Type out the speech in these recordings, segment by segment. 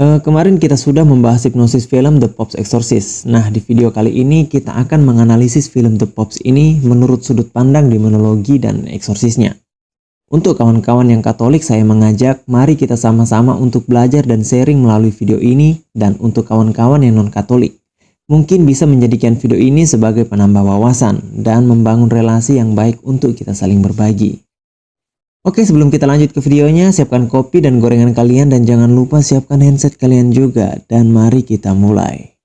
Kemarin kita sudah membahas hipnosis film The Pops Exorcist. Nah, di video kali ini kita akan menganalisis film The Pops ini menurut sudut pandang demonologi dan eksorsisnya. Untuk kawan-kawan yang Katolik, saya mengajak mari kita sama-sama untuk belajar dan sharing melalui video ini. Dan untuk kawan-kawan yang non-Katolik, mungkin bisa menjadikan video ini sebagai penambah wawasan dan membangun relasi yang baik untuk kita saling berbagi. Oke, sebelum kita lanjut ke videonya, siapkan kopi dan gorengan kalian dan jangan lupa siapkan handset kalian juga. Dan mari kita mulai.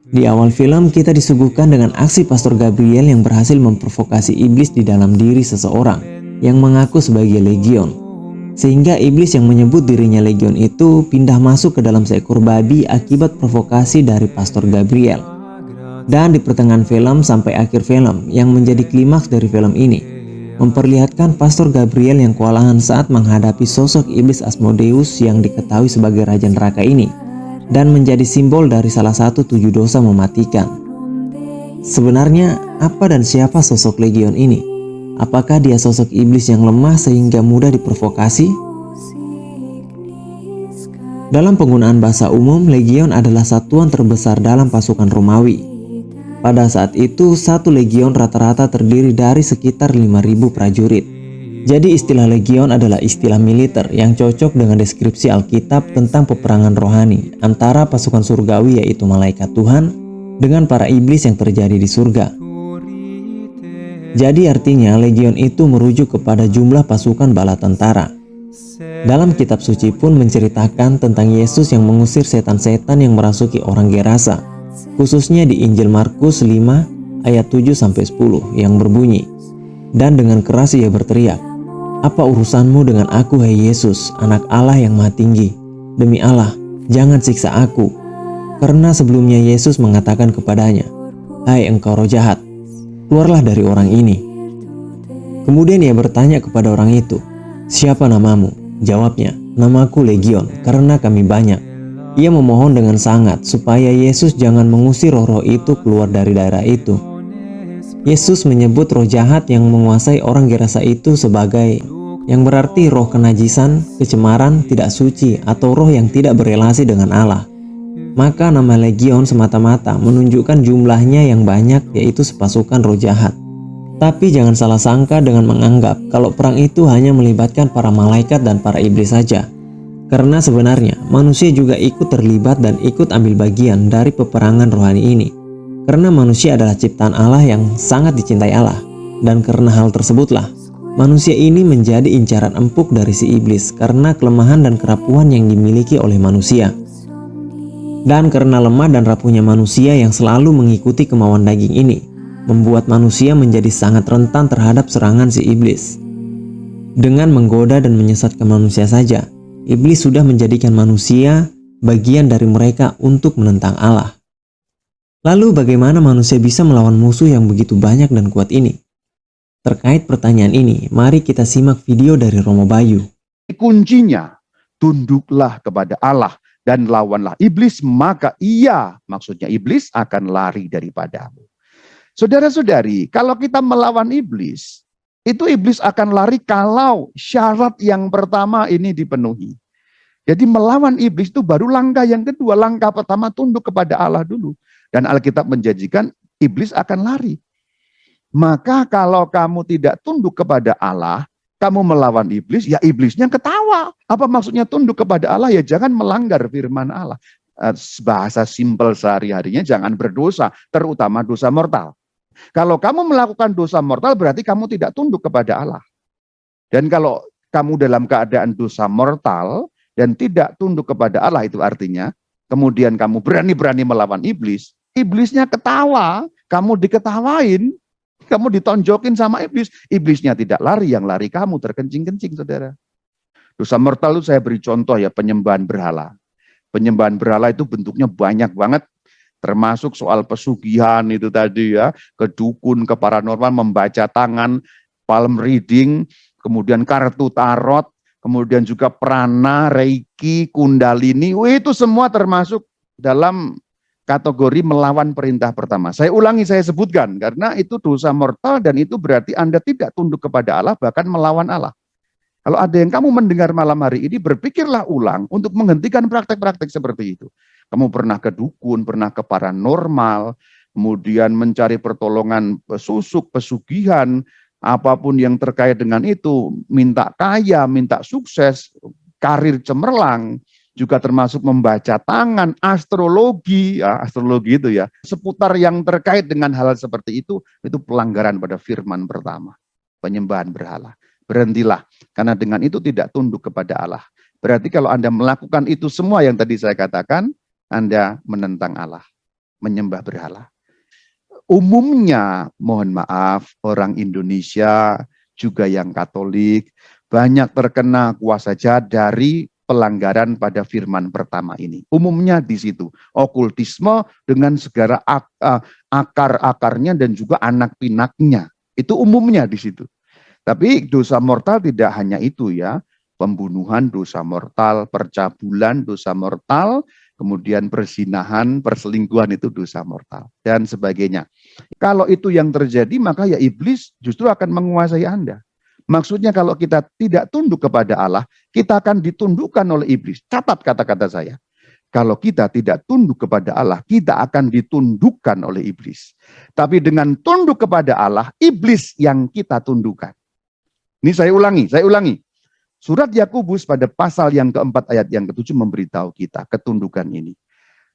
Di awal film, kita disuguhkan dengan aksi Pastor Gabriel yang berhasil memprovokasi iblis di dalam diri seseorang yang mengaku sebagai legion. Sehingga iblis yang menyebut dirinya legion itu pindah masuk ke dalam seekor babi akibat provokasi dari Pastor Gabriel. Dan di pertengahan film sampai akhir film yang menjadi klimaks dari film ini, memperlihatkan Pastor Gabriel yang kewalahan saat menghadapi sosok iblis Asmodeus yang diketahui sebagai Raja Neraka ini, dan menjadi simbol dari salah satu 7 dosa mematikan. Sebenarnya apa dan siapa sosok legion ini? Apakah dia sosok iblis yang lemah sehingga mudah diprovokasi? Dalam penggunaan bahasa umum, legion adalah satuan terbesar dalam pasukan Romawi. Pada saat itu, satu legion rata-rata terdiri dari sekitar 5.000 prajurit. Jadi istilah legion adalah istilah militer yang cocok dengan deskripsi Alkitab tentang peperangan rohani antara pasukan surgawi yaitu malaikat Tuhan dengan para iblis yang terjadi di surga. Jadi artinya legion itu merujuk kepada jumlah pasukan bala tentara. Dalam kitab suci pun menceritakan tentang Yesus yang mengusir setan-setan yang merasuki orang Gerasa, khususnya di Injil Markus 5 ayat 7-10 yang berbunyi, dan dengan keras ia berteriak, "Apa urusanmu dengan aku, hai Yesus, anak Allah yang maha tinggi? Demi Allah, jangan siksa aku." Karena sebelumnya Yesus mengatakan kepadanya, "Hai engkau roh jahat, keluarlah dari orang ini." Kemudian ia bertanya kepada orang itu, "Siapa namamu?" Jawabnya, "Namaku Legion, karena kami banyak." Ia memohon dengan sangat supaya Yesus jangan mengusir roh-roh itu keluar dari daerah itu. Yesus menyebut roh jahat yang menguasai orang Gerasa itu sebagai, yang berarti roh kenajisan, kecemaran, tidak suci, atau roh yang tidak berelasi dengan Allah. Maka nama legion semata-mata menunjukkan jumlahnya yang banyak, yaitu sepasukan roh jahat. Tapi jangan salah sangka dengan menganggap kalau perang itu hanya melibatkan para malaikat dan para iblis saja. Karena sebenarnya manusia juga ikut terlibat dan ikut ambil bagian dari peperangan rohani ini. Karena manusia adalah ciptaan Allah yang sangat dicintai Allah. Dan karena hal tersebutlah, manusia ini menjadi incaran empuk dari si iblis karena kelemahan dan kerapuhan yang dimiliki oleh manusia. Dan karena lemah dan rapuhnya manusia yang selalu mengikuti kemauan daging ini, membuat manusia menjadi sangat rentan terhadap serangan si iblis. Dengan menggoda dan menyesatkan manusia saja, iblis sudah menjadikan manusia bagian dari mereka untuk menentang Allah. Lalu bagaimana manusia bisa melawan musuh yang begitu banyak dan kuat ini? Terkait pertanyaan ini, mari kita simak video dari Romo Bayu. Kuncinya, tunduklah kepada Allah dan lawanlah iblis, maka ia, maksudnya iblis, akan lari daripadamu. Saudara-saudari, kalau kita melawan iblis, itu iblis akan lari kalau syarat yang pertama ini dipenuhi. Jadi melawan iblis itu baru langkah yang kedua. Langkah pertama tunduk kepada Allah dulu. Dan Alkitab menjanjikan iblis akan lari. Maka kalau kamu tidak tunduk kepada Allah, kamu melawan iblis, ya iblisnya ketawa. Apa maksudnya tunduk kepada Allah? Ya jangan melanggar firman Allah. Bahasa simpel sehari-harinya jangan berdosa, terutama dosa mortal. Kalau kamu melakukan dosa mortal berarti kamu tidak tunduk kepada Allah. Dan kalau kamu dalam keadaan dosa mortal dan tidak tunduk kepada Allah, itu artinya kemudian kamu berani-berani melawan iblis, iblisnya ketawa, kamu diketawain, kamu ditonjokin sama iblis, iblisnya tidak lari, yang lari kamu terkencing-kencing, saudara. Dosa mortal itu saya beri contoh ya, penyembahan berhala. Penyembahan berhala itu bentuknya banyak banget, termasuk soal pesugihan itu tadi ya, ke dukun, ke paranormal, membaca tangan, palm reading, kemudian kartu tarot, kemudian juga prana, reiki, kundalini, itu semua termasuk dalam kategori melawan perintah pertama. Saya ulangi, saya sebutkan, karena itu dosa mortal dan itu berarti Anda tidak tunduk kepada Allah, bahkan melawan Allah. Kalau ada yang kamu mendengar malam hari ini, berpikirlah ulang untuk menghentikan praktek-praktek seperti itu. Kamu pernah ke dukun, pernah ke paranormal, kemudian mencari pertolongan susuk, pesugihan, apapun yang terkait dengan itu, minta kaya, minta sukses, karir cemerlang, juga termasuk membaca tangan, astrologi, ya, astrologi itu ya, seputar yang terkait dengan hal seperti itu pelanggaran pada firman pertama, penyembahan berhala. Berhentilah, karena dengan itu tidak tunduk kepada Allah. Berarti kalau Anda melakukan itu semua yang tadi saya katakan, Anda menentang Allah, menyembah berhala. Umumnya, mohon maaf, orang Indonesia, juga yang Katolik, banyak terkena kuasa jahat dari pelanggaran pada firman pertama ini. Umumnya di situ. Okultisme dengan segala akar-akarnya dan juga anak pinaknya. Itu umumnya di situ. Tapi dosa mortal tidak hanya itu ya. Pembunuhan dosa mortal, percabulan dosa mortal, kemudian perzinahan, perselingkuhan itu dosa mortal, dan sebagainya. Kalau itu yang terjadi, maka ya iblis justru akan menguasai Anda. Maksudnya kalau kita tidak tunduk kepada Allah, kita akan ditundukkan oleh iblis. Catat kata-kata saya. Kalau kita tidak tunduk kepada Allah, kita akan ditundukkan oleh iblis. Tapi dengan tunduk kepada Allah, iblis yang kita tundukkan. Ini saya ulangi. Surat Yakobus pada pasal yang keempat ayat yang ketujuh memberitahu kita ketundukan ini.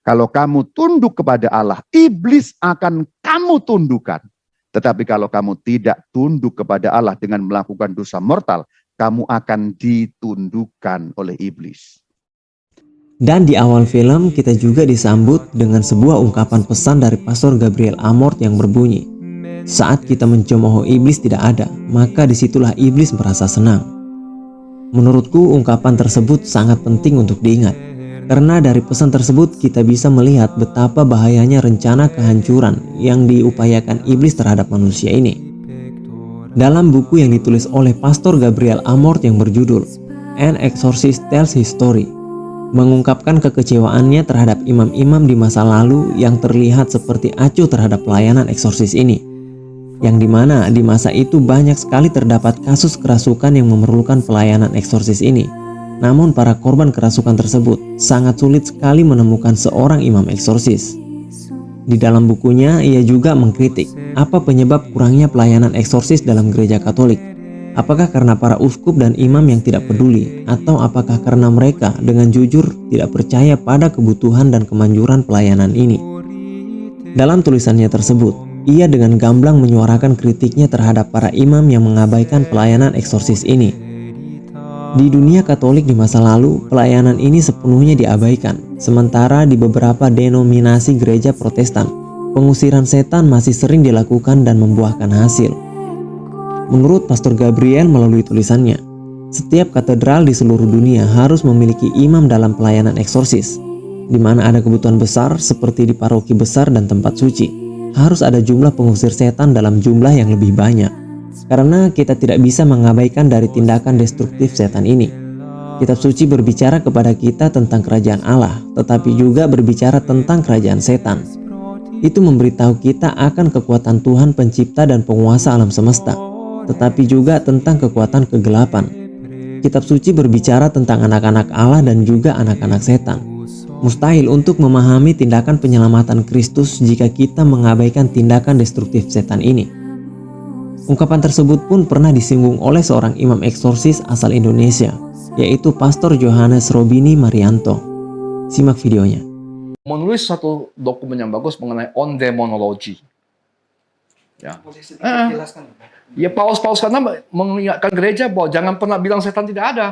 Kalau kamu tunduk kepada Allah, iblis akan kamu tundukkan. Tetapi kalau kamu tidak tunduk kepada Allah dengan melakukan dosa mortal, kamu akan ditundukkan oleh iblis. Dan di awal film kita juga disambut dengan sebuah ungkapan pesan dari Pastor Gabriel Amort yang berbunyi, saat kita mencemooh iblis tidak ada, maka disitulah iblis merasa senang. Menurutku ungkapan tersebut sangat penting untuk diingat, karena dari pesan tersebut kita bisa melihat betapa bahayanya rencana kehancuran yang diupayakan iblis terhadap manusia ini. Dalam buku yang ditulis oleh Pastor Gabriel Amort yang berjudul An Exorcist Tells His Story, mengungkapkan kekecewaannya terhadap imam-imam di masa lalu yang terlihat seperti acuh terhadap pelayanan eksorsis ini. Yang dimana di masa itu banyak sekali terdapat kasus kerasukan yang memerlukan pelayanan eksorsis ini. Namun para korban kerasukan tersebut sangat sulit sekali menemukan seorang imam eksorsis. Di dalam bukunya ia juga mengkritik apa penyebab kurangnya pelayanan eksorsis dalam gereja Katolik. Apakah karena para uskup dan imam yang tidak peduli, atau apakah karena mereka dengan jujur tidak percaya pada kebutuhan dan kemanjuran pelayanan ini? Dalam tulisannya tersebut, ia dengan gamblang menyuarakan kritiknya terhadap para imam yang mengabaikan pelayanan eksorsis ini. Di dunia Katolik di masa lalu, pelayanan ini sepenuhnya diabaikan, sementara di beberapa denominasi gereja Protestan, pengusiran setan masih sering dilakukan dan membuahkan hasil. Menurut Pastor Gabriel melalui tulisannya, setiap katedral di seluruh dunia harus memiliki imam dalam pelayanan eksorsis, di mana ada kebutuhan besar seperti di paroki besar dan tempat suci. Harus ada jumlah pengusir setan dalam jumlah yang lebih banyak, karena kita tidak bisa mengabaikan dari tindakan destruktif setan ini. Kitab suci berbicara kepada kita tentang kerajaan Allah, tetapi juga berbicara tentang kerajaan setan. Itu memberitahu kita akan kekuatan Tuhan pencipta dan penguasa alam semesta, tetapi juga tentang kekuatan kegelapan. Kitab suci berbicara tentang anak-anak Allah dan juga anak-anak setan. Mustahil untuk memahami tindakan penyelamatan Kristus jika kita mengabaikan tindakan destruktif setan ini. Ungkapan tersebut pun pernah disinggung oleh seorang imam eksorsis asal Indonesia, yaitu Pastor Johannes Robini Marianto. Simak videonya. Menulis satu dokumen yang bagus mengenai on demonology. Ya. Ya Paus karena mengingatkan gereja bahwa jangan pernah bilang setan tidak ada.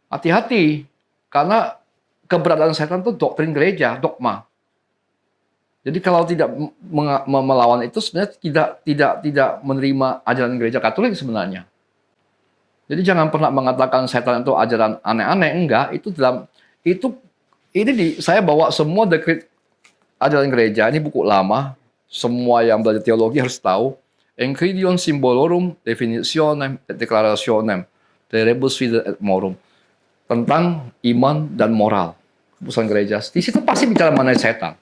Hati-hati, karena keberadaan setan itu doktrin gereja, dogma. Jadi kalau tidak melawan itu sebenarnya tidak menerima ajaran gereja Katolik sebenarnya. Jadi jangan pernah mengatakan setan itu ajaran aneh-aneh, enggak. Saya bawa semua dekrit ajaran gereja, ini buku lama, semua yang belajar teologi harus tahu. Enchiridion Symbolorum Definitionem et Declarationem de Rebus Fide et Morum, tentang iman dan moral. keputusan gereja, di situ pasti bicara mengenai setan.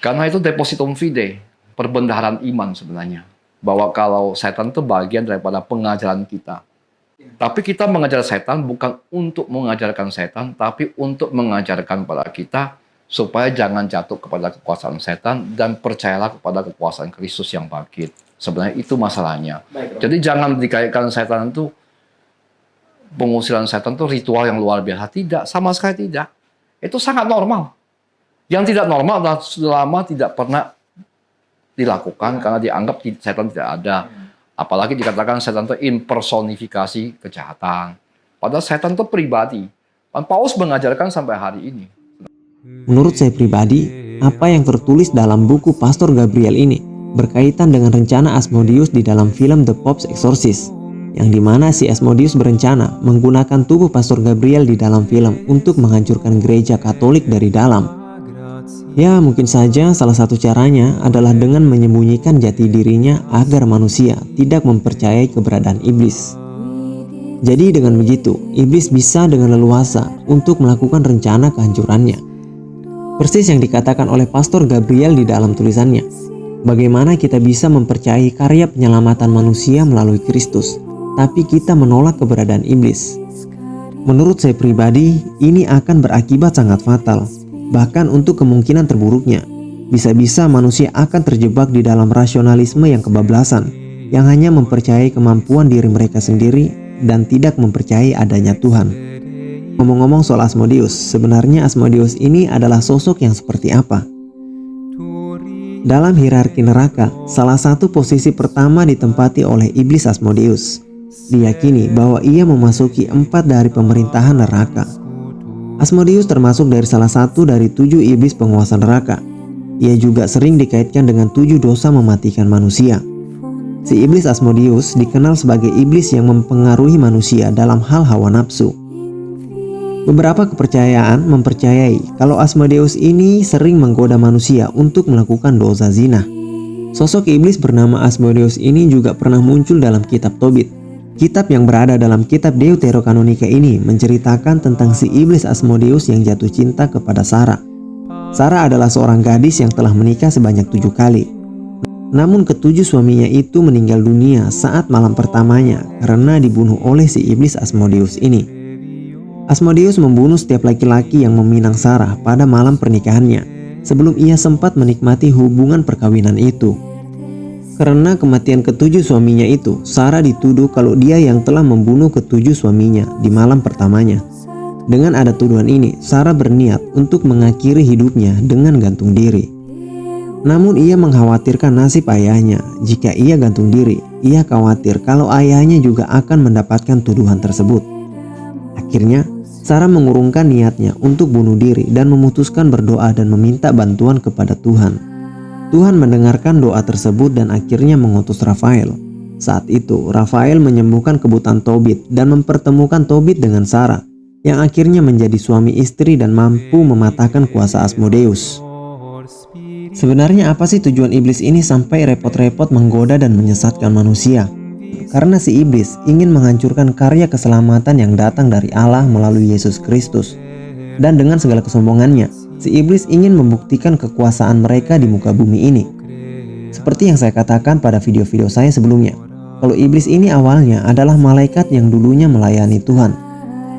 Karena itu depositum fide, perbendaharaan iman sebenarnya. Bahwa kalau setan itu bagian daripada pengajaran kita. Tapi kita mengajar setan bukan untuk mengajarkan setan, tapi untuk mengajarkan pada kita supaya jangan jatuh kepada kekuasaan setan dan percayalah kepada kekuasaan Kristus yang bangkit. Sebenarnya itu masalahnya. Jadi jangan dikaitkan setan itu, pengusiran setan itu ritual yang luar biasa. Tidak, sama sekali tidak. Itu sangat normal. Yang tidak normal adalah selama tidak pernah dilakukan karena dianggap setan tidak ada. Apalagi dikatakan setan itu impersonifikasi kejahatan. Padahal setan itu pribadi. Dan Paulus mengajarkan sampai hari ini. Menurut saya pribadi, apa yang tertulis dalam buku Pastor Gabriel ini berkaitan dengan rencana Asmodeus di dalam film The Pope's Exorcist, yang dimana si Asmodeus berencana menggunakan tubuh Pastor Gabriel di dalam film untuk menghancurkan gereja Katolik dari dalam. Ya, mungkin saja salah satu caranya adalah dengan menyembunyikan jati dirinya agar manusia tidak mempercayai keberadaan iblis. Jadi dengan begitu, iblis bisa dengan leluasa untuk melakukan rencana kehancurannya. Persis yang dikatakan oleh Pastor Gabriel di dalam tulisannya. Bagaimana kita bisa mempercayai karya penyelamatan manusia melalui Kristus, tapi kita menolak keberadaan iblis. Menurut saya pribadi, ini akan berakibat sangat fatal. Bahkan untuk kemungkinan terburuknya, bisa-bisa manusia akan terjebak di dalam rasionalisme yang kebablasan, yang hanya mempercayai kemampuan diri mereka sendiri dan tidak mempercayai adanya Tuhan. Ngomong-ngomong soal Asmodeus, sebenarnya Asmodeus ini adalah sosok yang seperti apa? Dalam hierarki neraka, salah satu posisi pertama ditempati oleh iblis Asmodeus. Diyakini bahwa ia memasuki 4 dari pemerintahan neraka. Asmodeus termasuk dari salah satu dari 7 iblis penguasa neraka. Ia juga sering dikaitkan dengan 7 dosa mematikan manusia. Si iblis Asmodeus dikenal sebagai iblis yang mempengaruhi manusia dalam hal hawa nafsu. Beberapa kepercayaan mempercayai kalau Asmodeus ini sering menggoda manusia untuk melakukan dosa zina. Sosok iblis bernama Asmodeus ini juga pernah muncul dalam kitab Tobit. Kitab yang berada dalam kitab Deuterokanonika ini menceritakan tentang si iblis Asmodeus yang jatuh cinta kepada Sarah. Sarah adalah seorang gadis yang telah menikah sebanyak 7 kali. Namun ketujuh suaminya itu meninggal dunia saat malam pertamanya karena dibunuh oleh si iblis Asmodeus ini. Asmodeus membunuh setiap laki-laki yang meminang Sarah pada malam pernikahannya sebelum ia sempat menikmati hubungan perkawinan itu. Karena kematian ketujuh suaminya itu, Sarah dituduh kalau dia yang telah membunuh ketujuh suaminya di malam pertamanya. Dengan ada tuduhan ini, Sarah berniat untuk mengakhiri hidupnya dengan gantung diri. Namun ia mengkhawatirkan nasib ayahnya. Jika ia gantung diri, ia khawatir kalau ayahnya juga akan mendapatkan tuduhan tersebut. Akhirnya, Sarah mengurungkan niatnya untuk bunuh diri dan memutuskan berdoa dan meminta bantuan kepada Tuhan. Tuhan mendengarkan doa tersebut dan akhirnya mengutus Rafael. Saat itu, Rafael menyembuhkan kebutaan Tobit dan mempertemukan Tobit dengan Sarah, yang akhirnya menjadi suami istri dan mampu mematahkan kuasa Asmodeus. Sebenarnya apa sih tujuan iblis ini sampai repot-repot menggoda dan menyesatkan manusia? Karena si iblis ingin menghancurkan karya keselamatan yang datang dari Allah melalui Yesus Kristus. Dan dengan segala kesombongannya, si iblis ingin membuktikan kekuasaan mereka di muka bumi ini. Seperti yang saya katakan pada video-video saya sebelumnya, kalau iblis ini awalnya adalah malaikat yang dulunya melayani Tuhan.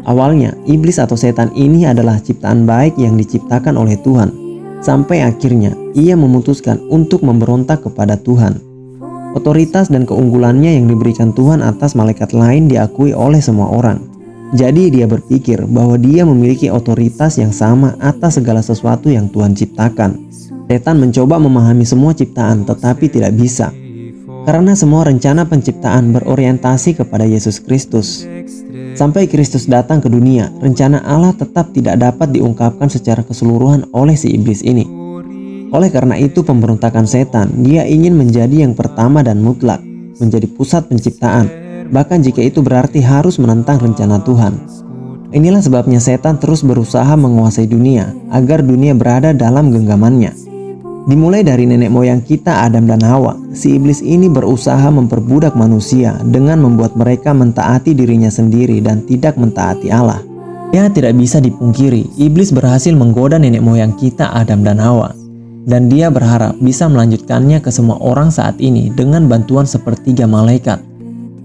Awalnya, iblis atau setan ini adalah ciptaan baik yang diciptakan oleh Tuhan. Sampai akhirnya, ia memutuskan untuk memberontak kepada Tuhan. Otoritas dan keunggulannya yang diberikan Tuhan atas malaikat lain diakui oleh semua orang. Jadi dia berpikir bahwa dia memiliki otoritas yang sama atas segala sesuatu yang Tuhan ciptakan. Setan mencoba memahami semua ciptaan tetapi tidak bisa. Karena semua rencana penciptaan berorientasi kepada Yesus Kristus. Sampai Kristus datang ke dunia, rencana Allah tetap tidak dapat diungkapkan secara keseluruhan oleh si iblis ini. Oleh karena itu pemberontakan setan, dia ingin menjadi yang pertama dan mutlak, menjadi pusat penciptaan. Bahkan jika itu berarti harus menentang rencana Tuhan. Inilah sebabnya setan terus berusaha menguasai dunia agar dunia berada dalam genggamannya. Dimulai dari nenek moyang kita Adam dan Hawa, si iblis ini berusaha memperbudak manusia dengan membuat mereka mentaati dirinya sendiri dan tidak mentaati Allah. Ya, tidak bisa dipungkiri, iblis berhasil menggoda nenek moyang kita Adam dan Hawa. Dan dia berharap bisa melanjutkannya ke semua orang saat ini dengan bantuan sepertiga malaikat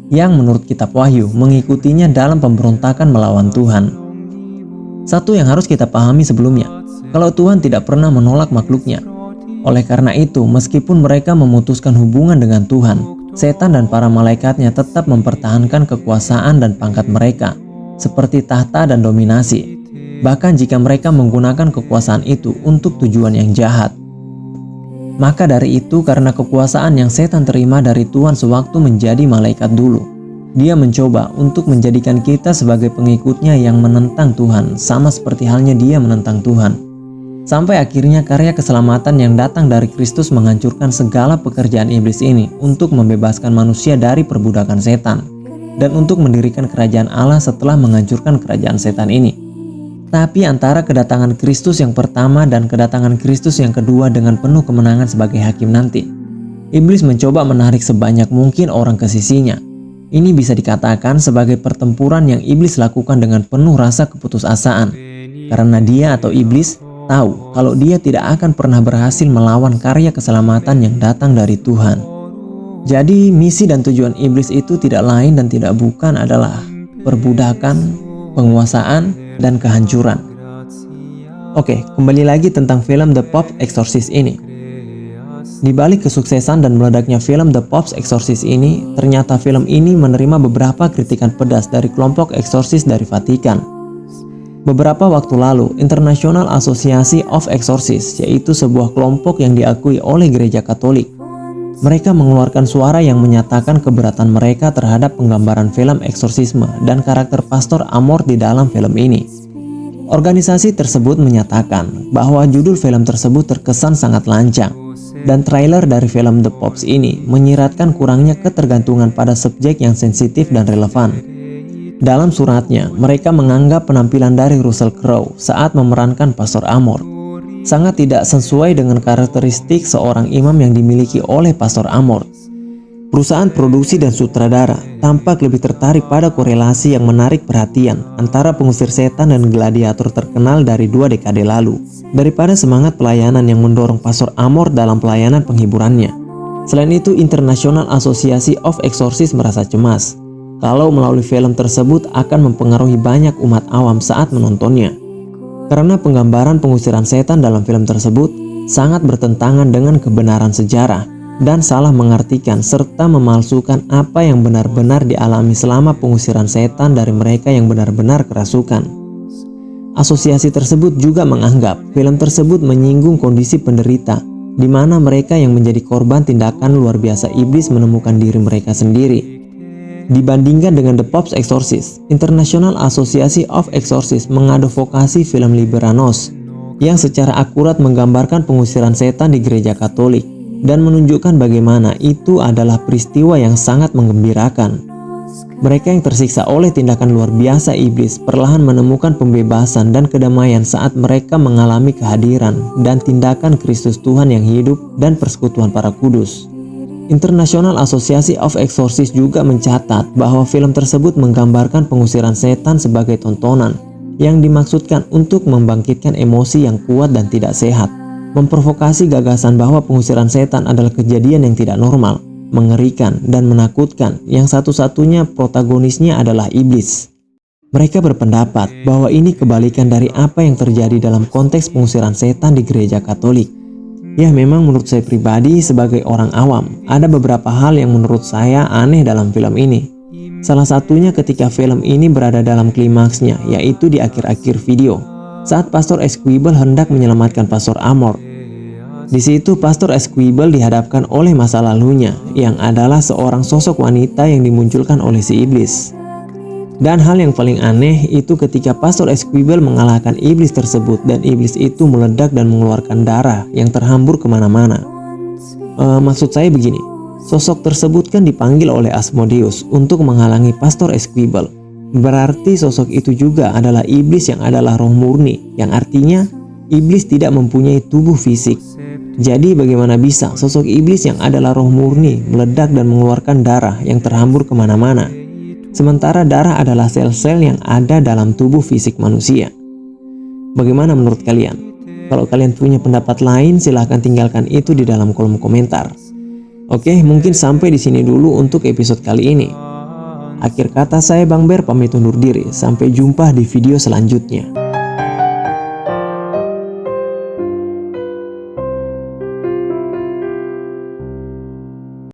yang menurut kitab Wahyu mengikutinya dalam pemberontakan melawan Tuhan. Satu yang harus kita pahami sebelumnya, kalau Tuhan tidak pernah menolak makhluknya. Oleh karena itu, meskipun mereka memutuskan hubungan dengan Tuhan, setan dan para malaikatnya tetap mempertahankan kekuasaan dan pangkat mereka, seperti tahta dan dominasi, bahkan jika mereka menggunakan kekuasaan itu untuk tujuan yang jahat. Maka dari itu, karena kekuasaan yang setan terima dari Tuhan sewaktu menjadi malaikat dulu, dia mencoba untuk menjadikan kita sebagai pengikutnya yang menentang Tuhan, sama seperti halnya dia menentang Tuhan. Sampai akhirnya karya keselamatan yang datang dari Kristus menghancurkan segala pekerjaan iblis ini untuk membebaskan manusia dari perbudakan setan, dan untuk mendirikan kerajaan Allah setelah menghancurkan kerajaan setan ini. Tapi antara kedatangan Kristus yang pertama dan kedatangan Kristus yang kedua dengan penuh kemenangan sebagai hakim nanti, iblis mencoba menarik sebanyak mungkin orang ke sisinya. Ini bisa dikatakan sebagai pertempuran yang iblis lakukan dengan penuh rasa keputusasaan, karena dia atau iblis tahu kalau dia tidak akan pernah berhasil melawan karya keselamatan yang datang dari Tuhan. Jadi misi dan tujuan iblis itu tidak lain dan tidak bukan adalah perbudakan, penguasaan, dan kehancuran. Oke, kembali lagi tentang film The Pope's Exorcist ini. Di balik kesuksesan dan meledaknya film The Pope's Exorcist ini, ternyata film ini menerima beberapa kritikan pedas dari kelompok eksorsis dari Vatikan. Beberapa waktu lalu, International Association of Exorcists, yaitu sebuah kelompok yang diakui oleh Gereja Katolik, mereka mengeluarkan suara yang menyatakan keberatan mereka terhadap penggambaran film eksorsisme dan karakter Pastor Amor di dalam film ini. Organisasi tersebut menyatakan bahwa judul film tersebut terkesan sangat lancang, dan trailer dari film The Pope ini menyiratkan kurangnya ketergantungan pada subjek yang sensitif dan relevan. Dalam suratnya, mereka menganggap penampilan dari Russell Crowe saat memerankan Pastor Amor sangat tidak sesuai dengan karakteristik seorang imam yang dimiliki oleh Pastor Amor. Perusahaan produksi dan sutradara tampak lebih tertarik pada korelasi yang menarik perhatian antara pengusir setan dan gladiator terkenal dari 2 dekade lalu, daripada semangat pelayanan yang mendorong Pastor Amor dalam pelayanan penghiburannya. Selain itu, International Association of Exorcists merasa cemas kalau melalui film tersebut akan mempengaruhi banyak umat awam saat menontonnya, karena penggambaran pengusiran setan dalam film tersebut sangat bertentangan dengan kebenaran sejarah dan salah mengartikan serta memalsukan apa yang benar-benar dialami selama pengusiran setan dari mereka yang benar-benar kerasukan. Asosiasi tersebut juga menganggap film tersebut menyinggung kondisi penderita, di mana mereka yang menjadi korban tindakan luar biasa iblis menemukan diri mereka sendiri. Dibandingkan dengan The Pope's Exorcist, International Association of Exorcists mengadvokasi film Liberanos yang secara akurat menggambarkan pengusiran setan di Gereja Katolik dan menunjukkan bagaimana itu adalah peristiwa yang sangat menggembirakan. Mereka yang tersiksa oleh tindakan luar biasa iblis perlahan menemukan pembebasan dan kedamaian saat mereka mengalami kehadiran dan tindakan Kristus Tuhan yang hidup dan persekutuan para kudus. International Association of Exorcists juga mencatat bahwa film tersebut menggambarkan pengusiran setan sebagai tontonan yang dimaksudkan untuk membangkitkan emosi yang kuat dan tidak sehat, memprovokasi gagasan bahwa pengusiran setan adalah kejadian yang tidak normal, mengerikan, dan menakutkan yang satu-satunya protagonisnya adalah iblis. Mereka berpendapat bahwa ini kebalikan dari apa yang terjadi dalam konteks pengusiran setan di Gereja Katolik. Ya, memang menurut saya pribadi sebagai orang awam, ada beberapa hal yang menurut saya aneh dalam film ini. Salah satunya ketika film ini berada dalam klimaksnya, yaitu di akhir-akhir video, saat Pastor Esquivel hendak menyelamatkan Pastor Amor. Di situ Pastor Esquivel dihadapkan oleh masa lalunya, yang adalah seorang sosok wanita yang dimunculkan oleh si iblis. Dan hal yang paling aneh itu ketika Pastor Esquivel mengalahkan iblis tersebut dan iblis itu meledak dan mengeluarkan darah yang terhambur kemana-mana. Maksud saya begini, sosok tersebut kan dipanggil oleh Asmodeus untuk menghalangi Pastor Esquivel. Berarti sosok itu juga adalah iblis yang adalah roh murni, yang artinya iblis tidak mempunyai tubuh fisik. Jadi bagaimana bisa sosok iblis yang adalah roh murni meledak dan mengeluarkan darah yang terhambur kemana-mana? Sementara darah adalah sel-sel yang ada dalam tubuh fisik manusia. Bagaimana menurut kalian? Kalau kalian punya pendapat lain, silahkan tinggalkan itu di dalam kolom komentar. Oke, mungkin sampai di sini dulu untuk episode kali ini. Akhir kata, saya Bang Ber pamit undur diri. Sampai jumpa di video selanjutnya.